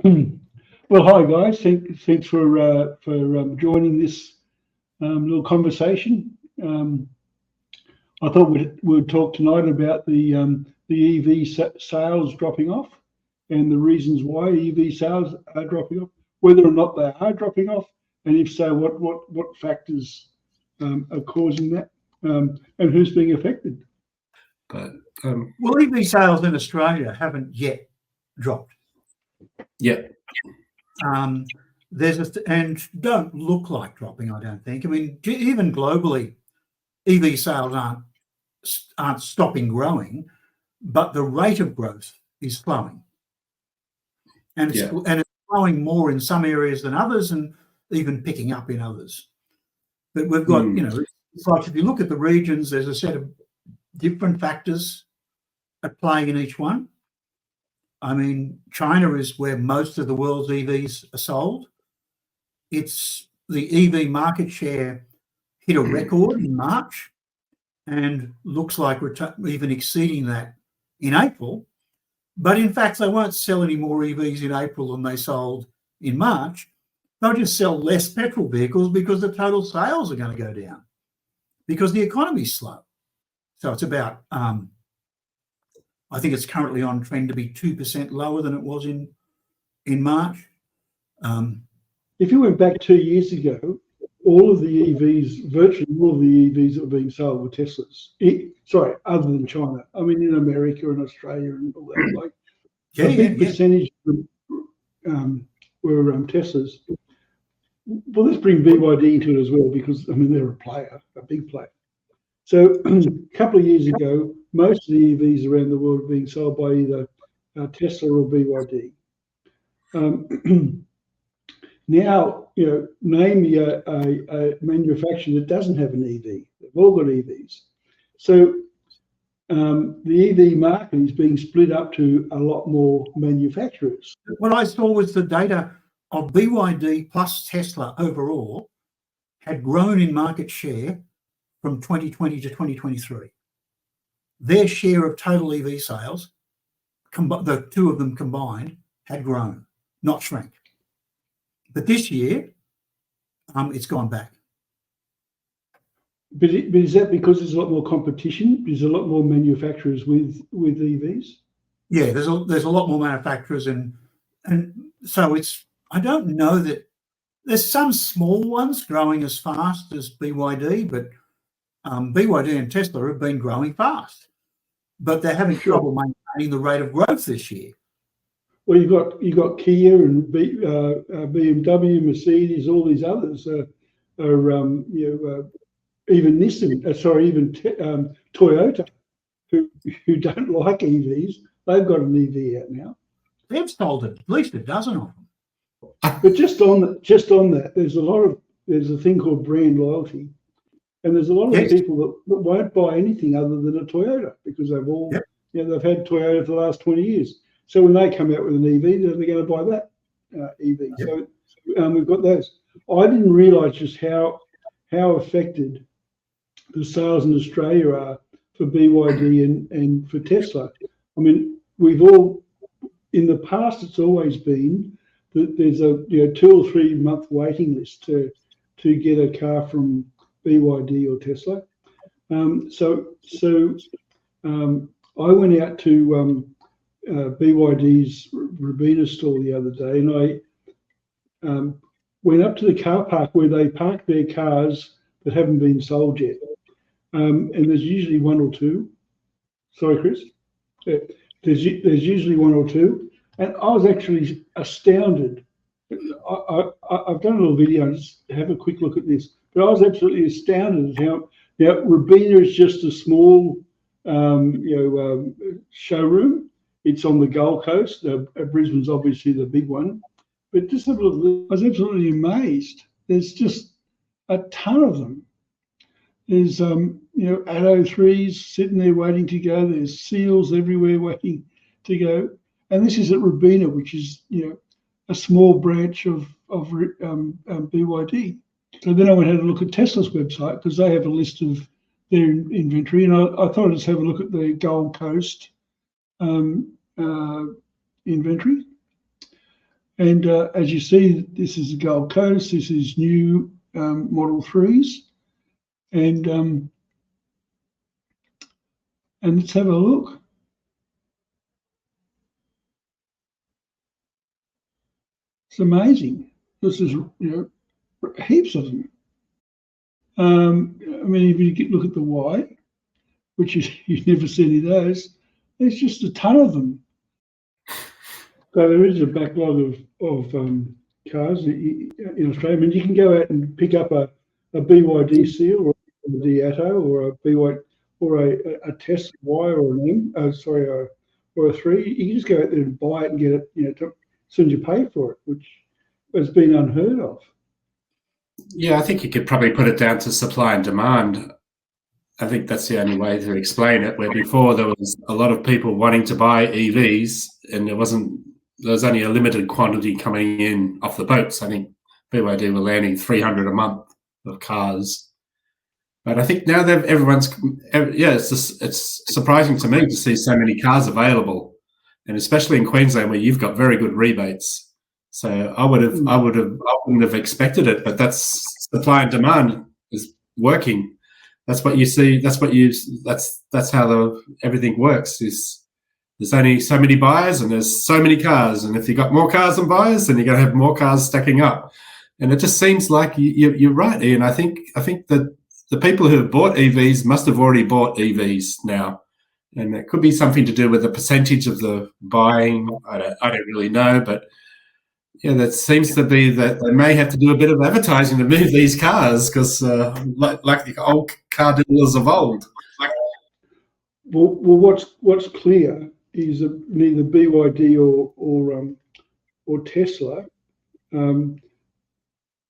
Well, hi guys. Thanks for joining this little conversation. I thought we'd talk tonight about the EV sales dropping off and the reasons why EV sales are dropping off, whether or not they are dropping off, and if so, what factors are causing that, and who's being affected. But Well, EV sales in Australia haven't yet dropped. yeah, and don't look like dropping, I don't think. I mean, even globally, EV sales aren't stopping growing, but the rate of growth is slowing, and it's slowing more in some areas than others, and even picking up in others. But we've got, it's like if you look at the regions, there's a set of different factors at play in each one. I mean, China is where most of the world's EVs are sold. It's the EV market share hit a record in March and looks like we're even exceeding that in April. But in fact, they won't sell any more EVs in April than they sold in March. They'll just sell less petrol vehicles because the total sales are going to go down because the economy's slow. So it's about, I think it's currently on trend to be 2% lower than it was in March. If you went back 2 years ago, all of the EVs, virtually all of the EVs that were being sold were Teslas. Other than China. I mean, in America and Australia and all that, a big percentage of them were Teslas. Well, let's bring BYD into it as well because, I mean, they're a big player. So a couple of years ago, most of the EVs around the world were being sold by either Tesla or BYD. Now, name me a manufacturer that doesn't have an EV. They've all got EVs. So the EV market is being split up to a lot more manufacturers. What I saw was the data of BYD plus Tesla overall had grown in market share from 2020 to 2023. Their share of total EV sales, the two of them combined, had grown, not shrank. But this year, it's gone back. But is that because there's a lot more competition? There's a lot more manufacturers with EVs? Yeah, there's a lot more manufacturers, and so I don't know that there's some small ones growing as fast as BYD, but BYD and Tesla have been growing fast, but they're having trouble maintaining the rate of growth this year. Well, you've got Kia and BMW, Mercedes, all these others even Nissan. Even Toyota, who don't like EVs, they've got an EV out now. They've sold at least a dozen of them. But just on that, there's a thing called brand loyalty, and there's a lot of people that won't buy anything other than a Toyota because they've had Toyota for the last 20 years. So when they come out with an EV, they're going to buy that EV. Yep. So we've got those. I didn't realise just how affected the sales in Australia are for BYD and for Tesla. I mean, we've all, in the past, it's always been that there's a 2 or 3 month waiting list to get a car from BYD or Tesla. I went out to BYD's Robina store the other day, and I went up to the car park where they park their cars that haven't been sold yet. And there's usually one or two. Sorry, Chris. Yeah, there's usually one or two, and I was actually astounded. I've done a little video. Just have a quick look at this. But I was absolutely astounded at how Robina is just a small showroom. It's on the Gold Coast. Brisbane's obviously the big one. But just have a look. I was absolutely amazed. There's just a ton of them. There's Atto 3s sitting there waiting to go. There's Seals everywhere waiting to go. And this is at Robina, which is a small branch of BYD. So then I went and had a look at Tesla's website because they have a list of their inventory, and I thought I'd just have a look at the Gold Coast inventory. And as you see, this is the Gold Coast. This is new Model 3s. And let's have a look. It's amazing. This is, heaps of them. I mean, if you look at the Y, which you've never seen any of those, there's just a ton of them. So there is a backlog of cars in Australia. I mean, you can go out and pick up a BYD seal or a Diatto or a BYD or a Tesla Y or an M, or a 3. You can just go out there and buy it and get it, as soon as you pay for it, which has been unheard of. Yeah, I think you could probably put it down to supply and demand. I think that's the only way to explain it, where before there was a lot of people wanting to buy EVs and there was only a limited quantity coming in off the boats. I think BYD were landing 300 a month of cars. But I think now that it's surprising to me to see so many cars available, and especially in Queensland where you've got very good rebates. So I wouldn't have expected it, but that's supply and demand is working. That's what you see. That's how everything works. There's only so many buyers and there's so many cars, and if you've got more cars than buyers, then you're going to have more cars stacking up. And it just seems like you're right, Ian. I think that the people who have bought EVs must have already bought EVs now, and it could be something to do with the percentage of the buying. I don't really know, but yeah, that seems to be that they may have to do a bit of advertising to move these cars because, like the old car dealers of old. Well, what's clear is that neither BYD or Tesla,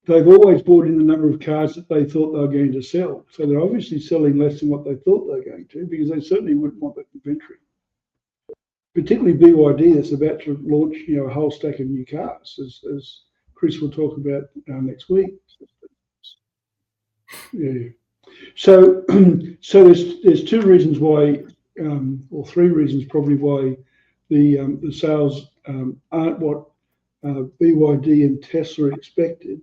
they've always bought in the number of cars that they thought they were going to sell. So they're obviously selling less than what they thought they were going to, because they certainly wouldn't want that inventory. Particularly BYD, that's about to launch, a whole stack of new cars, as Chris will talk about next week. Yeah. So there's 2 reasons why, or 3 reasons probably why the sales aren't what BYD and Tesla expected,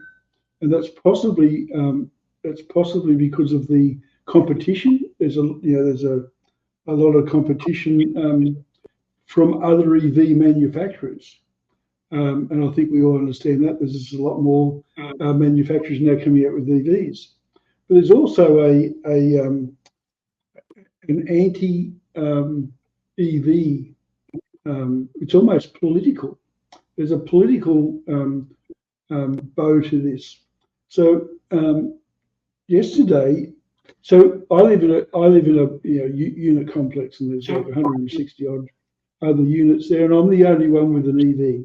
and that's possibly because of the competition. There's a lot of competition from other EV manufacturers, and I think we all understand that. There's a lot more manufacturers now coming out with EVs. But there's also an anti EV. It's almost political. There's a political bow to this. So yesterday, I live in a unit complex, and there's like 160 odd other units there, and I'm the only one with an EV.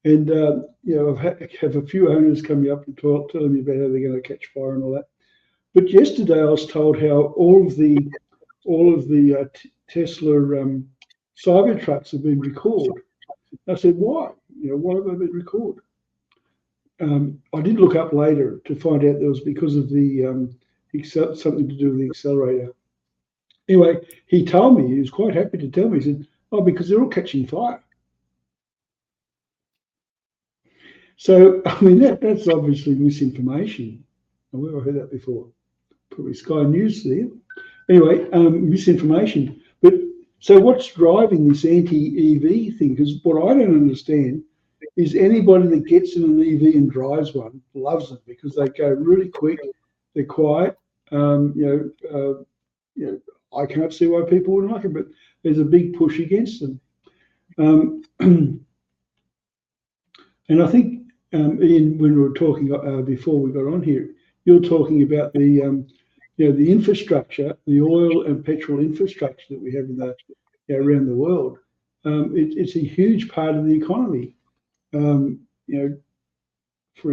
And I've have a few owners coming up and telling me about how they're going to catch fire and all that. But yesterday I was told how all of the Tesla Cybertrucks have been recalled. I said, why? Why have they been recalled? I did look up later to find out that it was because of the something to do with the accelerator. Anyway, he told me, he was quite happy to tell me, he said, oh, because they're all catching fire. So, I mean, that's obviously misinformation. Where have I heard that before? Probably Sky News there. Anyway, misinformation. But so what's driving this anti-EV thing? Because what I don't understand is anybody that gets in an EV and drives one loves them because they go really quick, they're quiet. I can't see why people wouldn't like them, but there's a big push against them. And I think, Ian, when we were talking before we got on here, you're talking about the infrastructure, the oil and petrol infrastructure that we have in around the world. It's a huge part of the economy. For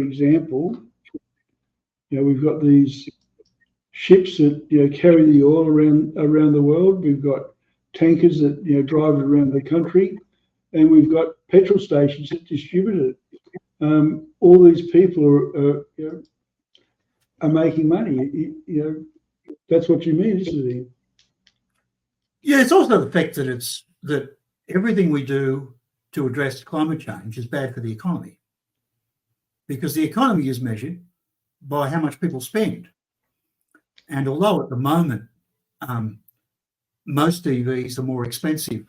example, we've got these ships that carry the oil around the world. We've got tankers that drive it around the country, and we've got petrol stations that distribute it. All these people are making money. That's what you mean, isn't it? Yeah, it's also the fact that everything we do to address climate change is bad for the economy, because the economy is measured by how much people spend. And although at the moment most EVs are more expensive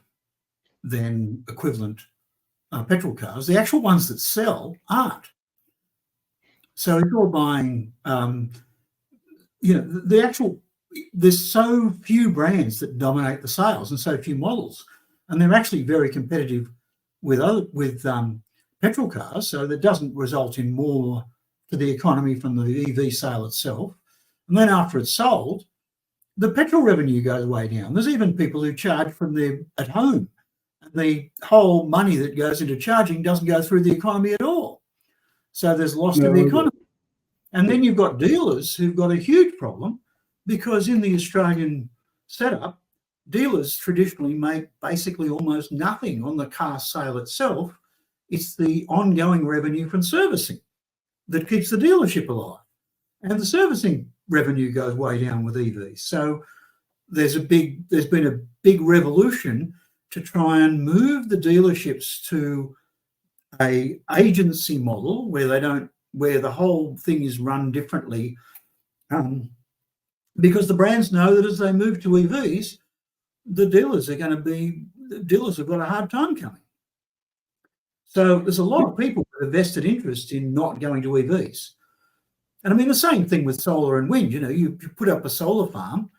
than equivalent petrol cars, the actual ones that sell aren't. So if you're buying, there's so few brands that dominate the sales and so few models, and they're actually very competitive with petrol cars. So that doesn't result in more to the economy from the EV sale itself. And then after it's sold, the petrol revenue goes way down. There's even people who charge from their at home. The whole money that goes into charging doesn't go through the economy at all. So there's loss to the economy. And then you've got dealers who've got a huge problem, because in the Australian setup, dealers traditionally make basically almost nothing on the car sale itself. It's the ongoing revenue from servicing that keeps the dealership alive. And the servicing revenue goes way down with EVs. So there's been a big revolution to try and move the dealerships to a agency model where the whole thing is run differently, because the brands know that as they move to EVs, the dealers have got a hard time coming. So there's a lot of people with a vested interest in not going to EVs. And I mean, the same thing with solar and wind. You put up a solar farm,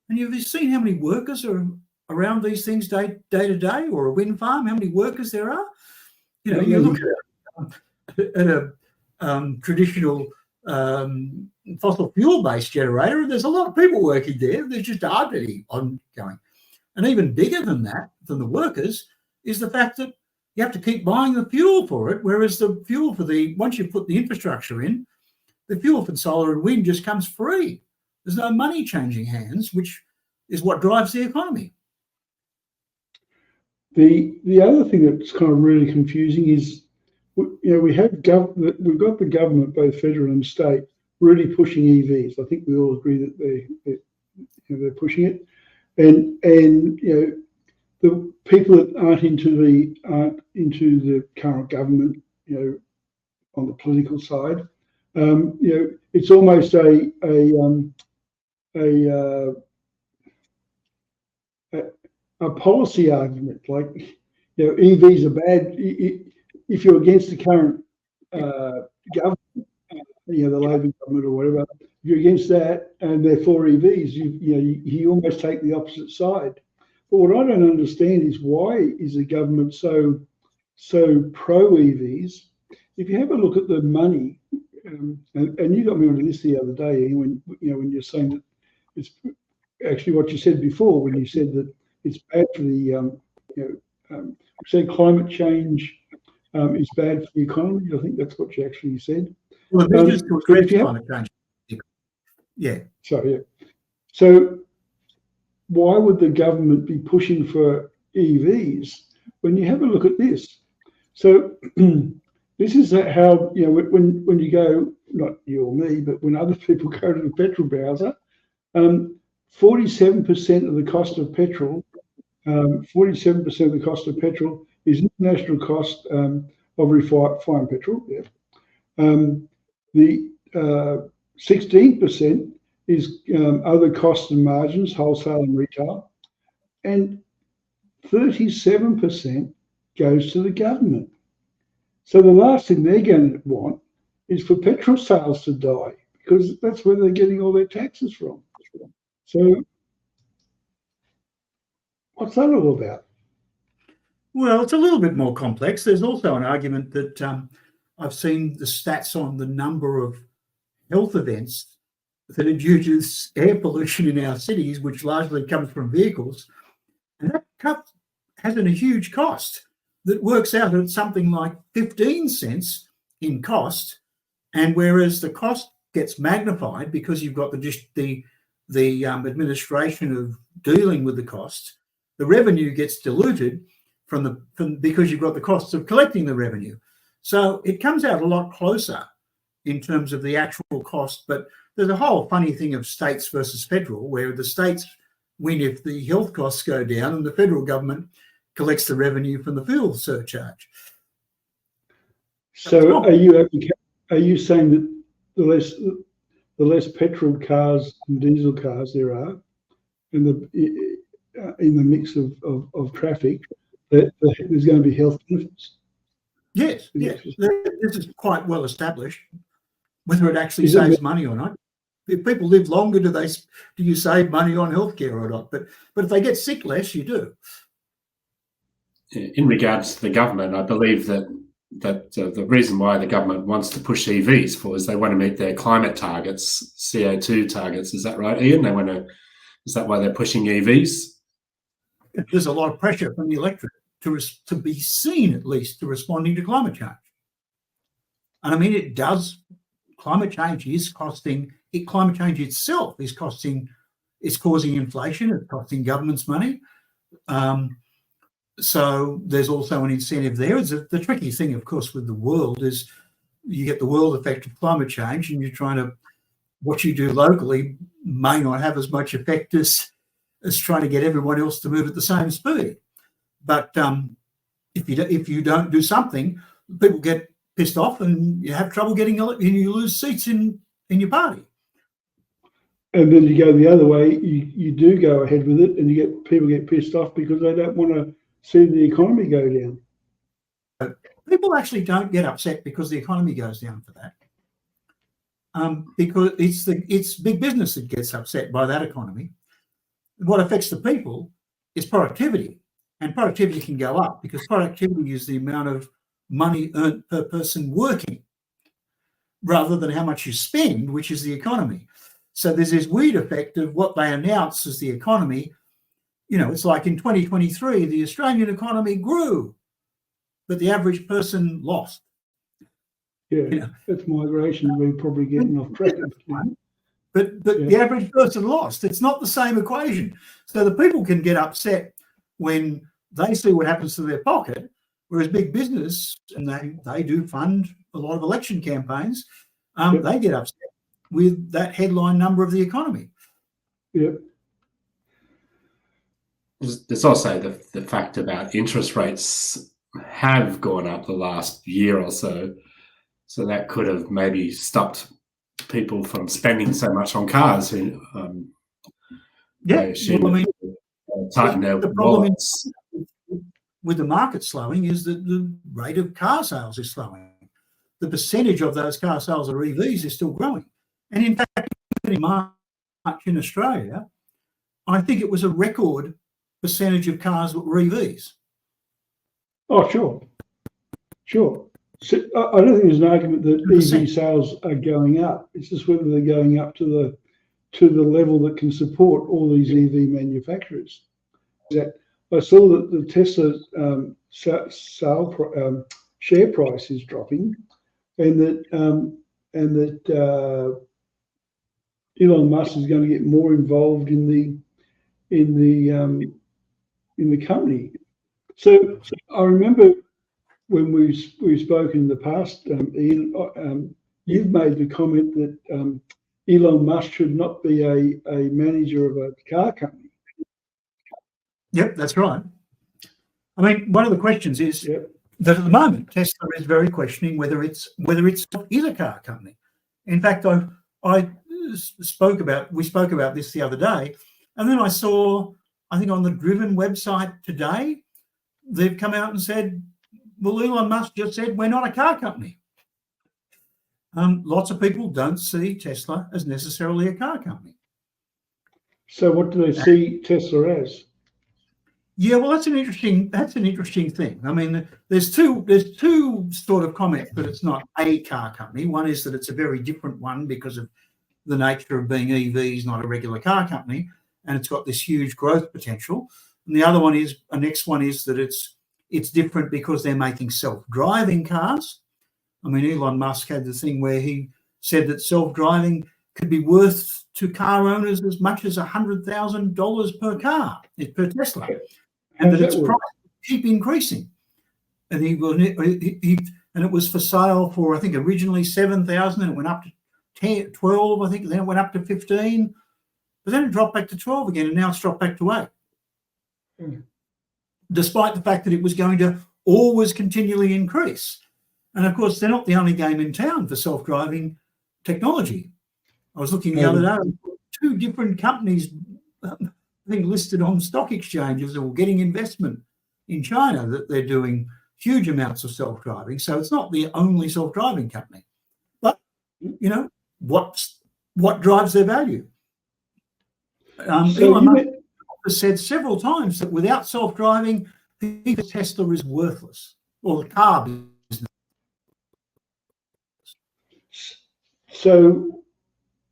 and you've seen how many workers are around these things day to day, or a wind farm, how many workers there are. You look at a traditional fossil fuel-based generator, and there's a lot of people working there. There's just aren't any ongoing. And even bigger than that, than the workers, is the fact that you have to keep buying the fuel for it, whereas the fuel once you put the infrastructure in, the fuel for solar and wind just comes free. There's no money changing hands, which is what drives the economy. The other thing that's kind of really confusing is, we've got the government, both federal and state, really pushing EVs. I think we all agree that they're pushing it, and the people that aren't into the current government, on the political side, it's almost a policy argument, like, EVs are bad. If you're against the current government, the Labor government or whatever, if you're against that and they're for EVs, you almost take the opposite side. But what I don't understand is, why is the government so pro EVs? If you have a look at the money, and you got me onto this the other day, when you're saying that it's actually what you said before, when you said that it's bad for the said climate change is bad for the economy. I think that's what you actually said. Well, the measures to address climate change. Yeah. So why would the government be pushing for EVs when you have a look at this? So this is how, when you go, not you or me, but when other people go to the petrol browser, 47% of the cost of petrol, 47% of the cost of petrol is international cost of refined petrol. Yeah. The 16% is other costs and margins, wholesale and retail, and 37% goes to the government. So the last thing they're going to want is for petrol sales to die, because that's where they're getting all their taxes from. So what's that all about? Well, it's a little bit more complex. There's also an argument that I've seen the stats on the number of health events that are due to air pollution in our cities, which largely comes from vehicles. And that has a huge cost that works out at something like 15 cents in cost. And whereas the cost gets magnified because you've got the administration of dealing with the cost, the revenue gets diluted because you've got the costs of collecting the revenue. So it comes out a lot closer in terms of the actual cost. But there's a whole funny thing of states versus federal, where the states win if the health costs go down, and the federal government collects the revenue from the fuel surcharge. So are you saying that the less petrol cars and diesel cars there are in the mix of traffic, that there's going to be health benefits? Yes, yes. This is quite well established. Whether it actually saves money or not. If people live longer, do you save money on healthcare or not? But if they get sick less, you do. In regards to the government, I believe that the reason why the government wants to push EVs for is they want to meet their climate targets, CO2 targets. Is that right, Ian? Is that why they're pushing EVs? There's a lot of pressure from the electorate to be seen, at least, to responding to climate change. And I mean, it does. Climate change is costing. Climate change itself is costing. It's causing inflation. It's costing governments money. So there's also an incentive there. The tricky thing, of course, with the world is you get the world effect of climate change, and you're trying to, what you do locally may not have as much effect as trying to get everyone else to move at the same speed. But if you don't do something, people get pissed off, and you have trouble getting, and you lose seats in your party. And then you go the other way. You do go ahead with it, and people get pissed off because they don't want to see the economy go down. People actually don't get upset because the economy goes down for that, because it's big business that gets upset by that economy. What affects the people is productivity, and productivity can go up because productivity is the amount of money earned per person working, rather than how much you spend, which is the economy. So there's this weird effect of what they announce as the economy. You know, it's like in 2023, the Australian economy grew, but the average person lost. Yeah, that's migration. We're probably getting off track. But the average person lost. It's not the same equation. So the people can get upset when they see what happens to their pocket, whereas big business, and they do fund a lot of election campaigns, they get upset with that headline number of the economy. Yep. There's also the fact about interest rates have gone up the last year or so. So that could have maybe stopped people from spending so much on cars. Tighten their the problem with the market slowing is that the rate of car sales is slowing. The percentage of those car sales are EVs is still growing. And in fact, in March in Australia, I think it was a record percentage of cars that were EVs. Oh, sure. So I don't think there's an argument that 100%. EV sales are going up. It's just whether they're going up to the level that can support all these EV manufacturers. I saw that the Tesla share price is dropping, and that Elon Musk is going to get more involved in the company. So I remember when we've spoken in the past, Ian, you've made the comment that Elon Musk should not be a manager of a car company. Yep, that's right. I mean, one of the questions is that at the moment Tesla is very questioning whether it is a car company. In fact, we spoke about this the other day, and then I saw, I think on the Driven website today, they've come out and said, well, Elon Musk just said we're not a car company. Lots of people don't see Tesla as necessarily a car company. So what do they see Tesla as? Yeah, well, that's an interesting thing. I mean, there's two sort of comments that it's not a car company. One is that it's a very different one because of the nature of being EVs, not a regular car company, and it's got this huge growth potential. And the other one is, the next one is that it's different because they're making self-driving cars. I mean, Elon Musk had the thing where he said that self-driving could be worth to car owners as much as $100,000 per car, per Tesla, and that its price keep increasing. And it was for sale for, I think, originally 7,000, and it went up to 10, 12, I think, then it went up to 15, but then it dropped back to 12 again, and now it's dropped back to 8. despite the fact that it was going to always continually increase. And of course, they're not the only game in town for self-driving technology. I was looking the other day, 2 different companies being listed on stock exchanges or getting investment in China that they're doing huge amounts of self-driving. So it's not the only self-driving company. But, you know, what drives their value? Elon Musk has said several times that without self-driving, Tesla is worthless, or the car business. So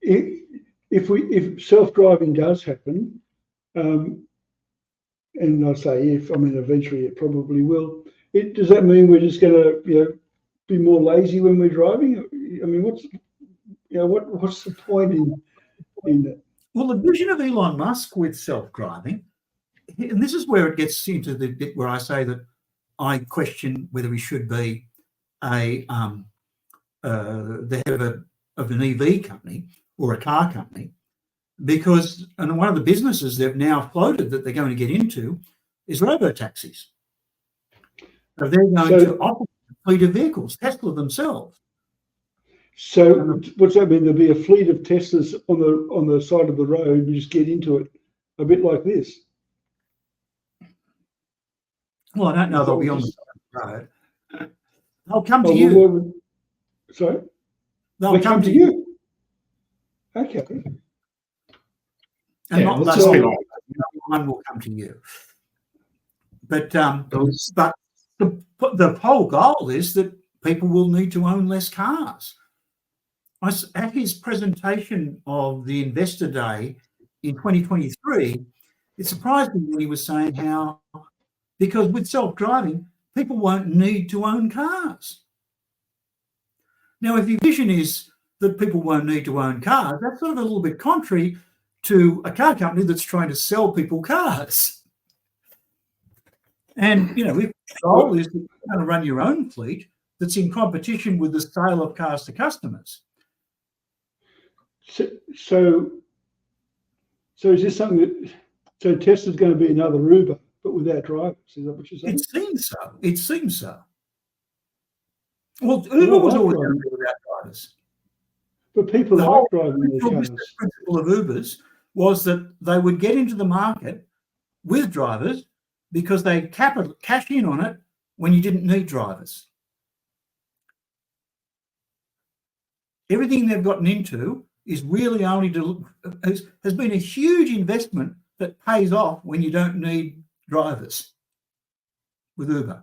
if self-driving does happen, and I say if, I mean eventually it probably will. Does that mean we're just going to be more lazy when we're driving? I mean, what's the point in that? Well, the vision of Elon Musk with self-driving, and this is where it gets into the bit where I say that I question whether he should be the head of an EV company or a car company, because and one of the businesses they've now floated that they're going to get into is robo-taxis. So they're going to operate a fleet of vehicles, Tesla themselves. So what's that mean? There'll be a fleet of Teslas on the side of the road. You just get into it, a bit like this. Well, I don't know. They'll be on the side of the road. They'll come to you. Well, sorry? They'll come to you. Okay. And not one will come to you. But the whole goal is that people will need to own less cars. At his presentation of the Investor Day in 2023, it surprised me when he was saying how, because with self-driving, people won't need to own cars. Now, if your vision is that people won't need to own cars, that's sort of a little bit contrary to a car company that's trying to sell people cars. And, if the goal is to kind of run your own fleet that's in competition with the sale of cars to customers. So is this something so Tesla's going to be another Uber, but without drivers? Is that what you're saying? It seems so. Well, Uber was always going to be without drivers. But people like driving their cars. The principle of Ubers was that they would get into the market with drivers because they cash in on it when you didn't need drivers. Everything they've gotten into is really only has been a huge investment that pays off when you don't need drivers with Uber.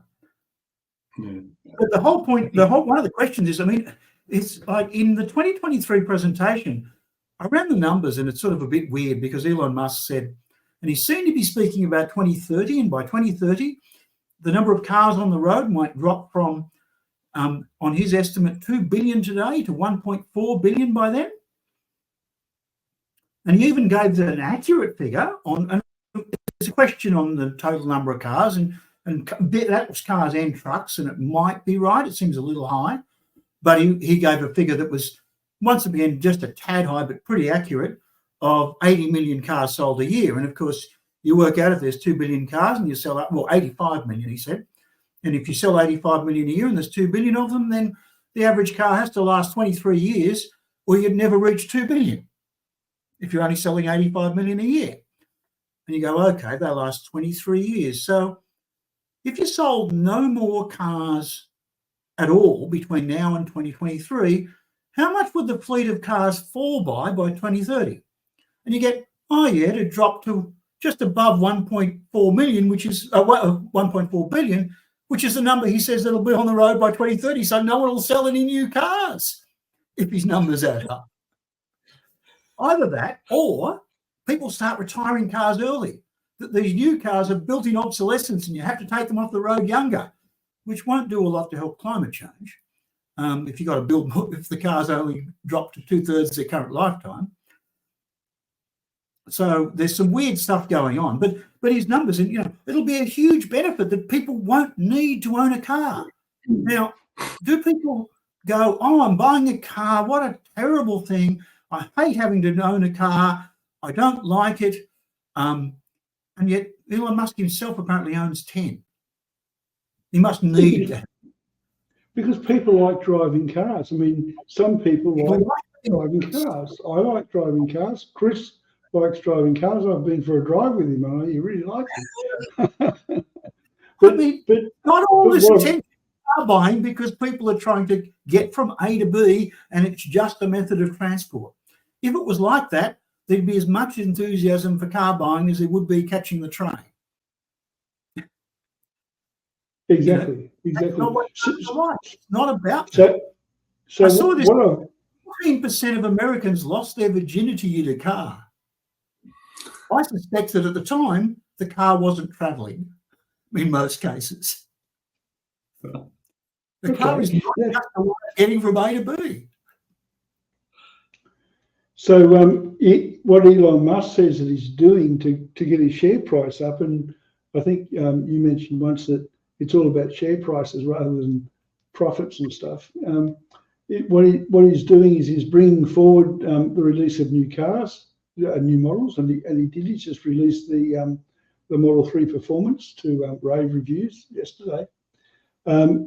But the whole point, one of the questions is, I mean, it's like in the 2023 presentation, I ran the numbers and it's sort of a bit weird because Elon Musk said, and he seemed to be speaking about 2030, and by 2030, the number of cars on the road might drop from, on his estimate, 2 billion today to 1.4 billion by then. And he even gave an accurate figure on, and there's a question on the total number of cars, and that was cars and trucks, and it might be right. It seems a little high, but he gave a figure that was, once again, just a tad high, but pretty accurate, of 80 million cars sold a year. And of course, you work out if there's 2 billion cars and you sell, 85 million, he said. And if you sell 85 million a year and there's 2 billion of them, then the average car has to last 23 years or you'd never reach 2 billion if you're only selling 85 million a year. And you go, okay, they last 23 years. So if you sold no more cars at all between now and 2023, how much would the fleet of cars fall by 2030? And you get, to drop to just above 1.4 million, which is 1.4 billion, which is the number he says that'll be on the road by 2030. So no one will sell any new cars if his numbers add up. Either that, or people start retiring cars early. That these new cars are built-in obsolescence and you have to take them off the road younger, which won't do a lot to help climate change. If you've got to build, if the cars only drop to 2/3 their current lifetime. So there's some weird stuff going on, but his numbers, and it'll be a huge benefit that people won't need to own a car. Now, do people go, I'm buying a car, what a terrible thing. I hate having to own a car. I don't like it. And And yet Elon Musk himself apparently owns 10. He must need that. Because people like driving cars. I mean, some people like People driving cars. I like driving cars. Chris likes driving cars. I've been for a drive with him, and he really likes it. I mean, not all this what- attention car buying because people are trying to get from A to B and it's just a method of transport. If it was like that, there'd be as much enthusiasm for car buying as there would be catching the train. Exactly. That's not what it's like. It's not about that. So I saw this. what 14% of Americans lost their virginity in a car. I suspect that at the time, the car wasn't travelling in most cases. The car is not just a way of getting from A to B. So what Elon Musk says that he's doing to get his share price up, and I think you mentioned once that it's all about share prices rather than profits and stuff. What he's doing is he's bringing forward the release of new cars, new models, and he did. He's just released the Model 3 Performance to rave reviews yesterday.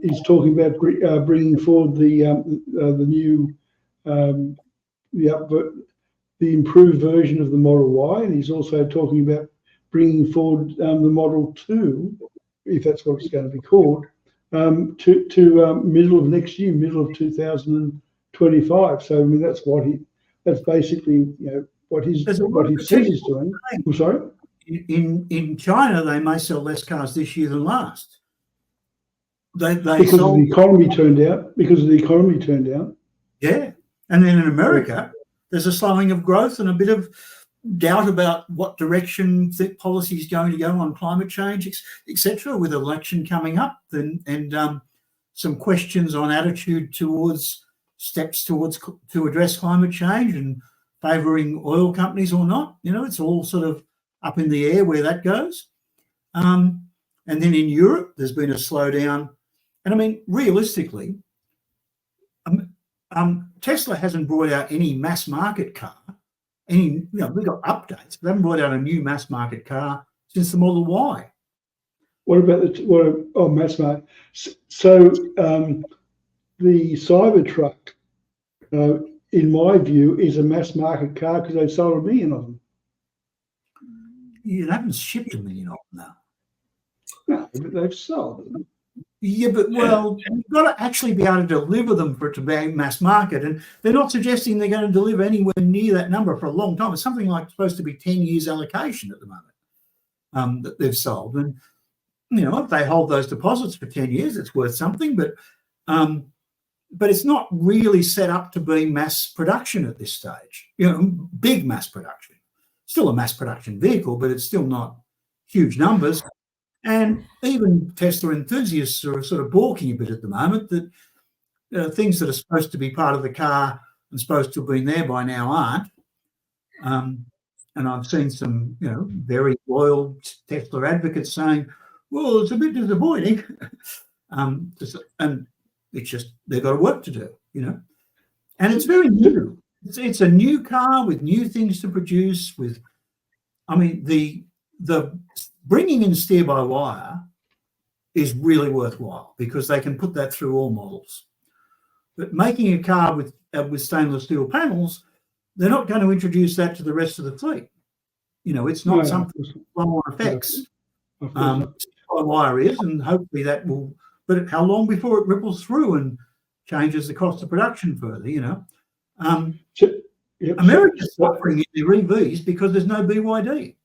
He's talking about bringing forward the new the improved version of the Model Y, and he's also talking about bringing forward the Model 2, if that's what it's going to be called, to middle of next year, middle of 2025. So I mean that's basically what he says he's doing. I'm sorry. In China, they may sell less cars this year than last. Because of the economy turned out. Yeah, and then in America, there's a slowing of growth and a bit of doubt about what direction the policy is going to go on climate change, etc. With election coming up, and some questions on attitude towards steps to address climate change and favouring oil companies or not. It's all sort of up in the air where that goes. And then in Europe, there's been a slowdown. And I mean, realistically, Tesla hasn't brought out any mass market car. We've got updates. They haven't brought out a new mass market car since the Model Y. What about mass market? So the Cybertruck, in my view, is a mass market car because they've sold 1 million of them. You haven't shipped 1 million of them now. No, but they've sold them. Yeah, but you've got to actually be able to deliver them for it to be mass market, and they're not suggesting they're going to deliver anywhere near that number for a long time. It's something like supposed to be 10 years allocation at the moment that they've sold, and if they hold those deposits for 10 years, it's worth something. But it's not really set up to be mass production at this stage. Big mass production. Still a mass production vehicle, but it's still not huge numbers. And even Tesla enthusiasts are sort of balking a bit at the moment that things that are supposed to be part of the car and supposed to have been there by now aren't. And I've seen some, very loyal Tesla advocates saying, well, it's a bit disappointing. And it's just, they've got work to do, And it's very new. It's a new car with new things to produce the bringing in steer-by-wire is really worthwhile because they can put that through all models. But making a car with stainless steel panels, they're not going to introduce that to the rest of the fleet. It's not something flow-on effects. Steer-by-wire is, and hopefully that will. But how long before it ripples through and changes the cost of production further? America's suffering in their EVs because there's no BYD.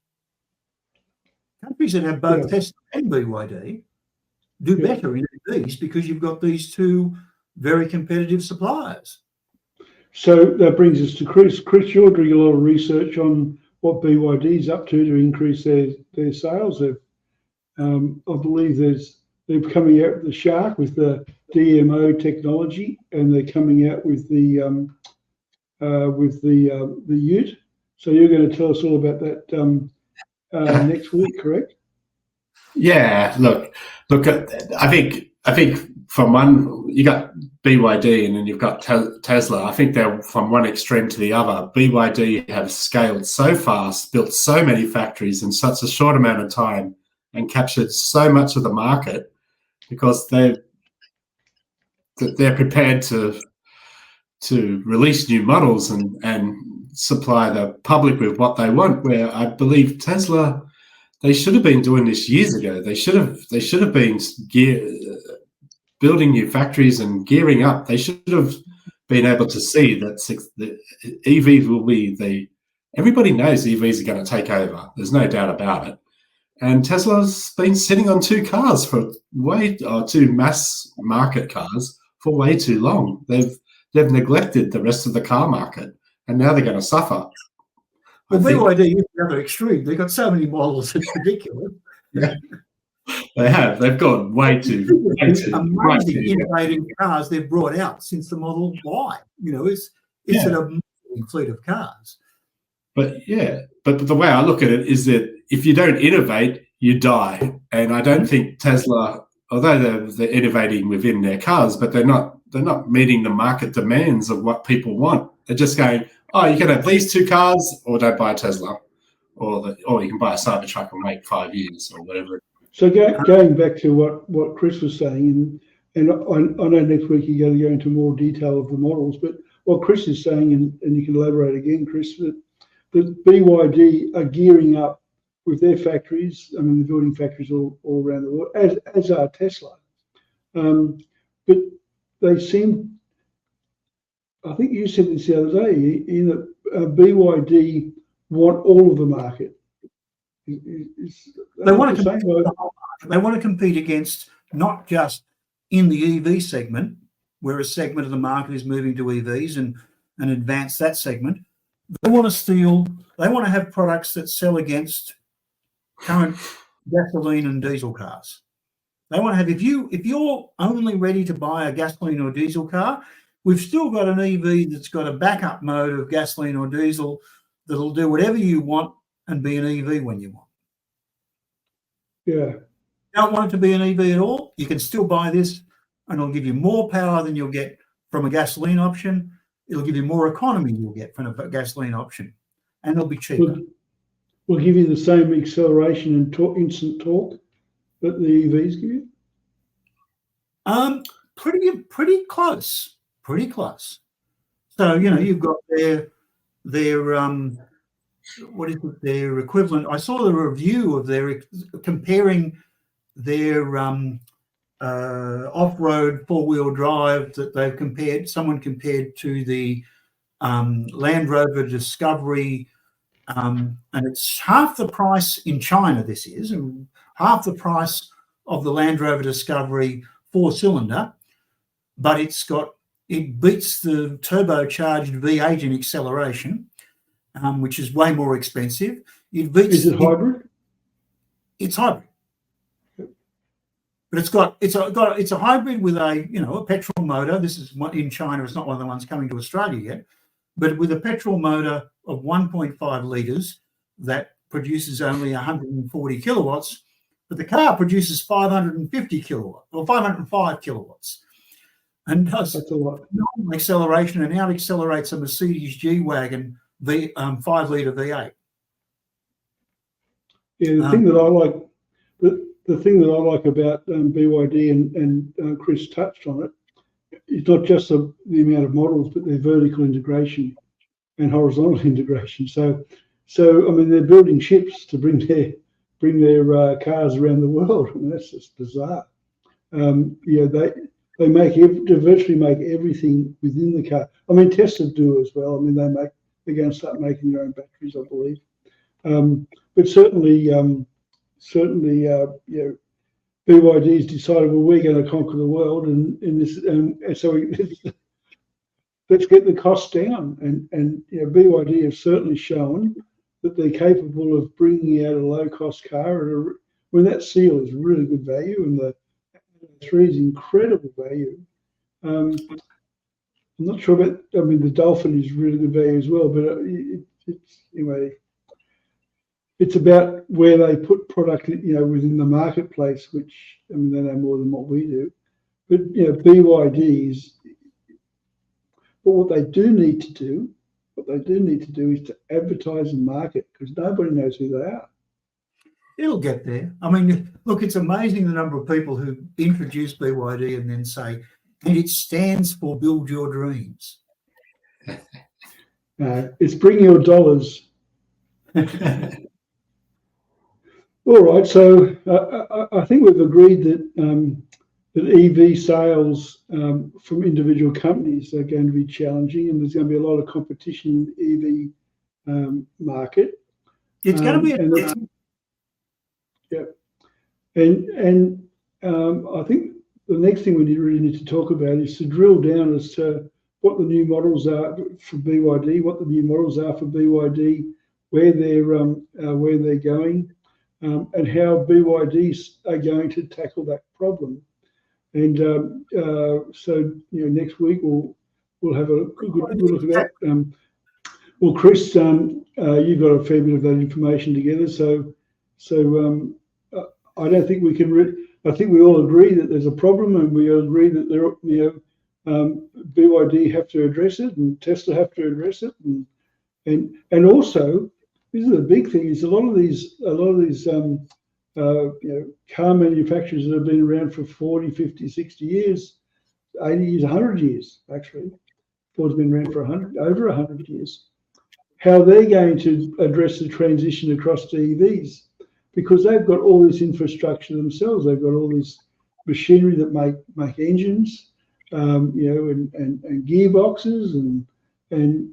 Countries that have both Tesla and BYD do better in EVs because you've got these two very competitive suppliers. So that brings us to Chris. Chris, you're doing a lot of research on what BYD is up to increase their sales. I believe they're coming out with the Shark with the DMO technology, and they're coming out with the Ute. So you're going to tell us all about that next week, correct? Yeah. Look. I think from one, you got BYD and then you've got Tesla. I think they're from one extreme to the other. BYD have scaled so fast, built so many factories in such a short amount of time, and captured so much of the market because they're prepared to release new models and supply the public with what they want. Where I believe Tesla, they should have been doing this years ago. They should have been building new factories and gearing up. They should have been able to see that the EVs will be everybody knows EVs are going to take over. There's no doubt about it. And Tesla's been sitting on two mass market cars for way too long. They've neglected the rest of the car market, and now they're going to suffer. Well, BYD is the other extreme. They've got so many models, it's ridiculous. Yeah. They have. They've gone way too amazing innovative cars they've brought out since the Model Y. It's an amazing fleet of cars. But the way I look at it is that if you don't innovate, you die. And I don't think Tesla, although they're innovating within their cars, but they're not meeting the market demands of what people want. They're just going, oh, you can have these two cars, or don't buy a Tesla, or you can buy a Cybertruck and wait 5 years or whatever. So going back to what Chris was saying, and I know next week you're going to go into more detail of the models, but what Chris is saying, and you can elaborate again, Chris, that BYD are gearing up with their factories. I mean, they're building factories all around the world, as are Tesla. But they seem, I think you said this the other day, in that BYD want all of the market. They want to compete against not just in the EV segment, where a segment of the market is moving to EVs and advance that segment. They want to have products that sell against current gasoline and diesel cars. They want to have, if you're only ready to buy a gasoline or diesel car, we've still got an EV that's got a backup mode of gasoline or diesel that'll do whatever you want and be an EV when you want. Yeah. Don't want it to be an EV at all, you can still buy this and it'll give you more power than you'll get from a gasoline option. It'll give you more economy you'll get from a gasoline option, and it'll be cheaper. Will give you the same acceleration and instant torque that the EVs give you? Pretty close. So, you've got their what is it, their equivalent. I saw the review of their comparing their off-road four-wheel drive that someone compared to the Land Rover Discovery, and it's half the price in China, this is, and half the price of the Land Rover Discovery four-cylinder, but it beats the turbocharged V8 in acceleration, which is way more expensive. Is it hybrid? It's hybrid. But it's a hybrid with a petrol motor. This is in China. It's not one of the ones coming to Australia yet, but with a petrol motor of 1.5 litres that produces only 140 kilowatts, but the car produces 550 kilowatts or 505 kilowatts, and does normal acceleration and out accelerates a Mercedes G-Wagon 5-litre V8. Yeah, the thing that I like. The thing that I like about BYD and Chris touched on it, it's not just the amount of models, but their vertical integration and horizontal integration. So I mean, they're building ships to bring their cars around the world. I mean, that's just bizarre. They virtually make everything within the car. I mean, Tesla do as well. I mean, they're going to start making their own batteries, I believe. But certainly, BYD's decided, well, we're going to conquer the world, and so let's get the costs down. And BYD have certainly shown that they're capable of bringing out a low-cost car when that seal is really good value, and the 3 is incredible value. I'm not sure about. I mean, the Dolphin is really good value as well, but it's anyway. It's about where they put product, within the marketplace, which, I mean, they know more than what we do. but BYDs. But what they do need to do is to advertise and market, because nobody knows who they are. It'll get there. I mean, look, it's amazing the number of people who introduce BYD and then say, and it stands for Build Your Dreams. It's bring your dollars. All right, so I think we've agreed that EV sales from individual companies are going to be challenging, and there's going to be a lot of competition in the EV market. It's going to be I think the next thing we really need to talk about is to drill down as to what the new models are for BYD, what the new models are for BYD, where they're going, and how BYDs are going to tackle that problem. And so next week we'll have a good look at that. Well, Chris, you've got a fair bit of that information together, so I don't think we can. I think we all agree that there's a problem, and we all agree that BYD have to address it, and Tesla have to address it, and also this is the big thing: is a lot of these car manufacturers that have been around for 40, 50, 60 years, 80 years, 100 years actually. Ford's been around for over 100 years. How they're going to address the transition across to EVs, because they've got all this infrastructure themselves. They've got all this machinery that make engines, and gearboxes, and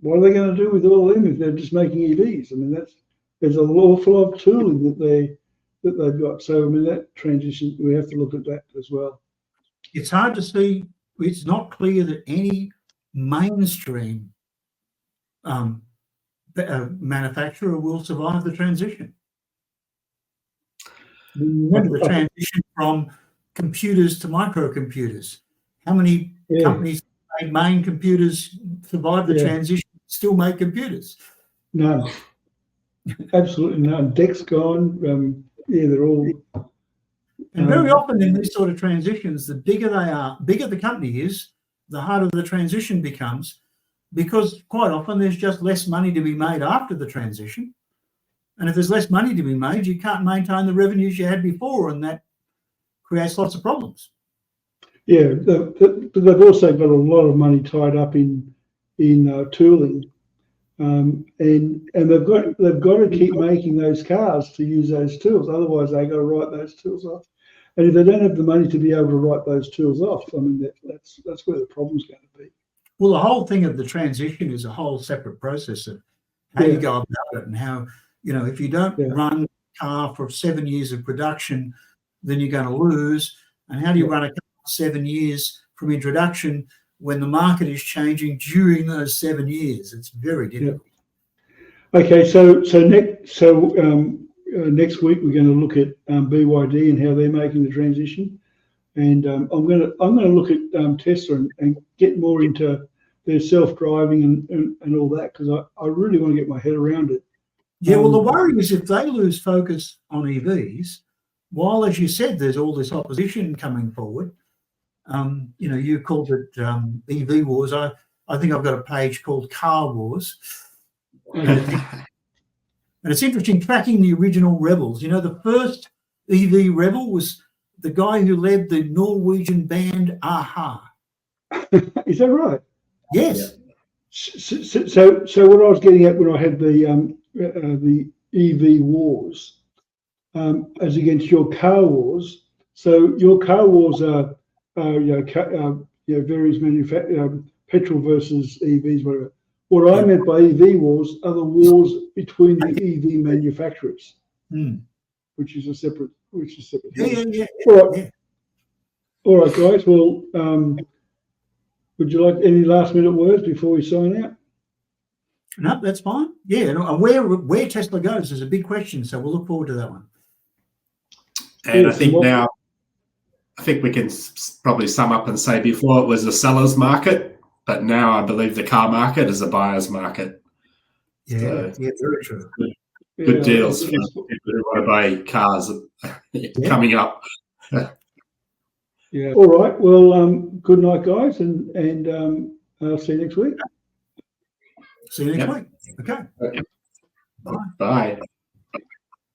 what are they going to do with all of them if they're just making EVs? I mean, there's an awful lot of tooling that they've got. So I mean, that transition, we have to look at that as well. It's hard to see. It's not clear that any mainstream manufacturer will survive the transition. Remember the transition from computers to microcomputers. How many companies made main computers survive the transition, still make computers? None. Absolutely none. Deck's gone. They're all. And very often in these sort of transitions, the bigger the company is, the harder the transition becomes, because quite often there's just less money to be made after the transition. And if there's less money to be made, you can't maintain the revenues you had before, and that creates lots of problems. Yeah, but they've also got a lot of money tied up in tooling, and they've got to keep making those cars to use those tools. Otherwise, they've got to write those tools off. And if they don't have the money to be able to write those tools off, I mean, that's where the problem's going to be. Well, the whole thing of the transition is a whole separate process of how you go about it, and how, if you don't run a car for 7 years of production, then you're going to lose. And how do you run a car for 7 years from introduction when the market is changing during those 7 years? It's very difficult. Okay, so next week we're going to look at BYD and how they're making the transition, and I'm going to look at Tesla and get more into their self-driving and all that, because I really want to get my head around it. Yeah, well, the worry is if they lose focus on EVs, while, as you said, there's all this opposition coming forward. You called it EV wars. I think I've got a page called Car Wars. And it's interesting tracking the original rebels. The first EV rebel was the guy who led the Norwegian band Aha. Is that right? Yes. Yeah. So what I was getting at when I had the EV wars as against your car wars. So your car wars are various petrol versus EVs, whatever. What I meant by EV wars are the wars between the EV manufacturers, which is separate. Yeah. All right, guys. Well, would you like any last minute words before we sign out? No, that's fine. Yeah, and where Tesla goes is a big question, so we'll look forward to that one. And I think we can probably sum up and say before it was a seller's market, but now I believe the car market is a buyer's market. Yeah, very true. Good deals for people who want to buy cars coming up. Yeah. All right. Well, good night, guys, and I'll see you next week. See you next week. Okay. Bye.